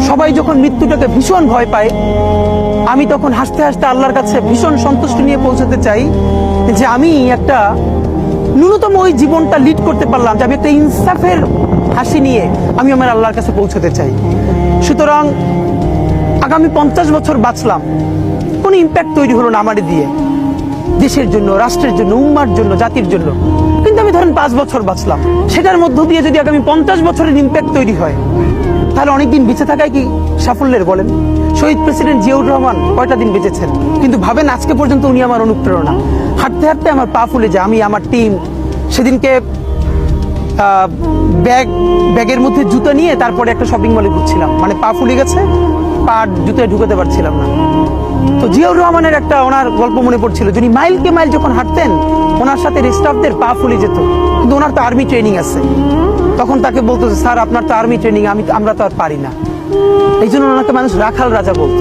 সবাই যখন মৃত্যুটাকে ভীষণ ভয় পায়, আমি তখন হাসতে হাসতে আল্লাহর কাছে ভীষণ সন্তুষ্টি নিয়ে পৌঁছাতে চাই যে আমি একটা ন্যূনতম ওই জীবনটা লিড করতে পারলাম, যে আমি একটা ইনসাফের হাসি নিয়ে আমি আমার আল্লাহর কাছে পৌঁছাতে চাই। সুতরাং আগামী 50 বছর বাঁচলাম, কোনো ইম্প্যাক্ট তৈরি হলো না আমার দিয়ে, দেশের জন্য, রাষ্ট্রের জন্য, উম্মার জন্য, জাতির জন্য। কিন্তু আমি ধরেন 5 বছর বাঁচলাম, সেটার মধ্য দিয়ে যদি আগামী 50 বছরের ইম্প্যাক্ট তৈরি হয়, তাহলে অনেকদিন বেঁচে থাকায় কি সাফল্যের বলেন? শহীদ প্রেসিডেন্ট জিয়াউর রহমান কয়টা দিন বেঁচেছেন, কিন্তু ভাবেন আজকে পর্যন্ত উনি আমার অনুপ্রেরণা। হাঁটতে হাঁটতে আমার পা ফুলে যায়। আমি, আমার টিম সেদিনকে ব্যাগের মধ্যে জুতো নিয়ে তারপরে একটা শপিং মলে ঘুরছিলাম, মানে পা ফুলে গেছে, পা জুতোয় ঢুকাতে পারছিলাম না। তো জিয়াউর রহমানের একটা ওনার গল্প মনে পড়ছিল, যিনি মাইলকে মাইল যখন হাঁটতেন, ওনার সাথে স্টাফদের পা ফুলে যেত, কিন্তু ওনার তো আর্মি ট্রেনিং আছে। তখন তাকে বলতো, স্যার আপনার তো আর্মি ট্রেনিং, আমরা তো আর পারি না। এই জন্য ওনাকে মানুষ রাখাল রাজা বলতো।